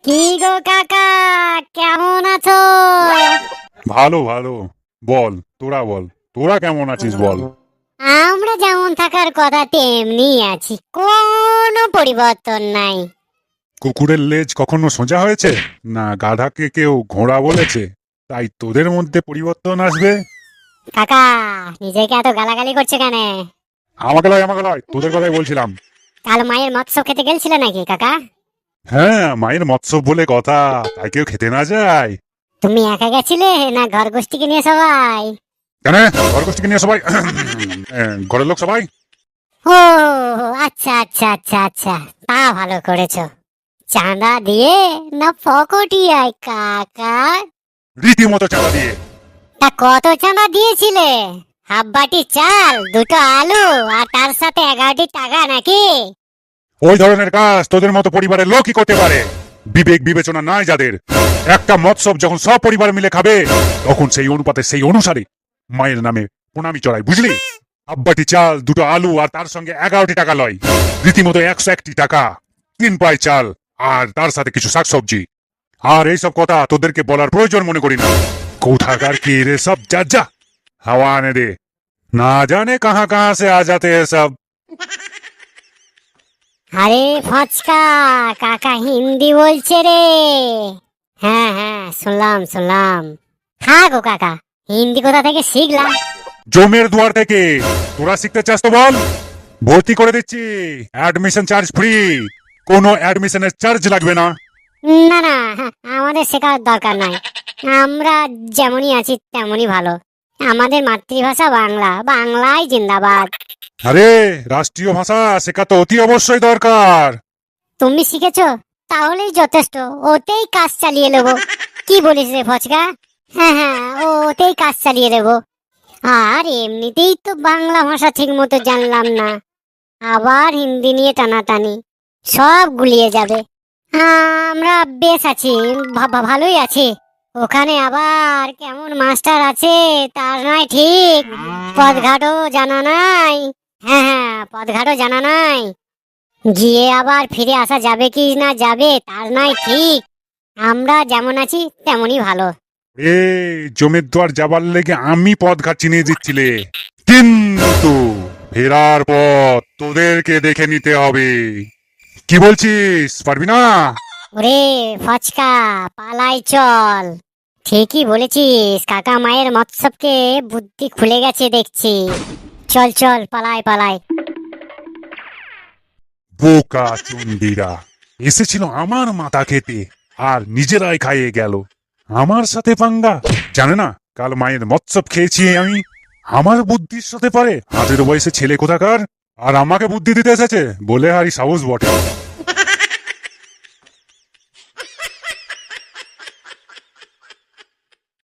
কি গো কাকা, কেমন আছো? ভালো ভালো। বল, তোরা বল, তোরা কেমন আছিস বল। আমরা যেমন থাকার কথা তেমনি আছি, কোনো পরিবর্তন নাই। কুকুরের লেজ কখনো সোজা হয়েছে? না গাধাকে কেউ ঘোড়া বলেছে তাই তোদের মধ্যে পরিবর্তন আসবে? কাকা, নিজেকে এত গালাগালি করছে কেন? আমাকে লয়, তোদের কথাই বলছিলাম। কাল মায়ের মৎস্য খেতে গেছিলে নাকি কাকা? হ্যাঁ, মায়ের মৎস্য বলে কথা, তাই কেউ খেতে না যায়? তুমি একা গেছিলে না ঘর গোষ্ঠীকে নিয়ে সবাই? কেন, ঘর গোষ্ঠীকে নিয়ে সবাই ঘরের লোক সবাই। ও আচ্ছা আচ্ছা আচ্ছা আচ্ছা, তা ভালো করেছো। চাঁদা দিয়ে না ফকটিয়ায় কাকা? রীতিমতো চাঁদা দিয়ে। তা কত চাঁদা দিয়েছিলে? হাফ বাটি চাল, দুটো আলু, আর তার সাথে 11টি টাকা নাকি? ওই ধরনের কাজ তোদের মতো পরিবারের লোকই করতে পারে। বিবেক বিবেচনা নাই যাদের। একটা মৎসব যখন সব পরিবার মিলে খাবে তখন সেই অনুপাতে সেই অনুসারে মায়ের নামে প্রণামী চড়াই, বুঝলি? আব্বাটি চাল, দুটো আলু, আর তার সঙ্গে 11টি টাকা লয়, রীতিমতো 101টি টাকা, 3 পাই চাল, আর তার সাথে কিছু শাকসবজি। আর এইসব কথা তোদেরকে বলার প্রয়োজন মনে করি না। কোথাকার কি রে সব, যা যা হাওয়া আনে দে, না জানে কাহা কাহা সে আ जाते हैं सब। আরে ফচকা, কাকা হিন্দি বলছে রে। হ্যাঁ হ্যাঁ, শুনলাম শুনলাম। হ্যাঁ গো কাকা, হিন্দি কোথা থেকে শিখলা? জমের দুয়ার থেকে। তোরা শিখতে চাস তো বল, ভর্তি করে দিচ্ছি, অ্যাডমিশন চার্জ ফ্রি, কোনো অ্যাডমিশনের চার্জ লাগবে না। না না, আমাদের শেখার দরকার নাই। আমরা যেমনই আছি তেমনই ভালো। আমাদের মাতৃভাষা বাংলা, বাংলাই জিন্দাবাদ। আরে রাষ্ট্রীয় ভাষা শেখা তো অতি অবশ্যই দরকার। তুমি শিখেছো, তাহলেই যথেষ্ট। ওতেই কাজ চালিয়ে নেবো। কি বলিস রে ফচকা? হ্যাঁ হ্যাঁ, ওতেই কাজ চালিয়ে দেবো। আর এমনিতেই তো বাংলা ভাষা ঠিক মতো জানলাম না, আবার হিন্দি নিয়ে টানাটানি, সব গুলিয়ে যাবে। আমরা বেশ আছি, ভালোই আছি। ওখানে আবার কেমন মাস্টার আছে তার নয় ঠিক, পথঘাটও জানা নাই। হ্যাঁ হ্যাঁ, পথঘাটও জানা নাই। গিয়ে আবার ফিরে আসা যাবে কি না যাবে তার নাই ঠিক। আমরা যেমন আছি তেমনই ভালো। এ জমের দুয়ার যাবার লেগে আমি পথঘাট চিনিয়ে দিচ্ছিলে, কিন্তু ফেরার পথ তোদেরকে দেখে নিতে হবে। কি বলছিস, পারবি না? ওরে ফচকা, পালাই চল। ঠিকই বলেছিস কাকা, মায়ের মৎসবকে বুদ্ধি খুলে গেছে দেখছি। চল চল, পালাই পালাই। বোকা চন্ডিরা এসেছিল আমার মাথা খেতে, আর নিজেরাই খাইয়ে গেল। আমার সাথে পাঙ্গা, জানে না কাল মায়ের মৎসব খেয়েছি আমি। আমার বুদ্ধির সাথে পারে, হাতের বয়সে ছেলে কোথাকার, আর আমাকে বুদ্ধি দিতে এসেছে বলে হারি সাহস বটে।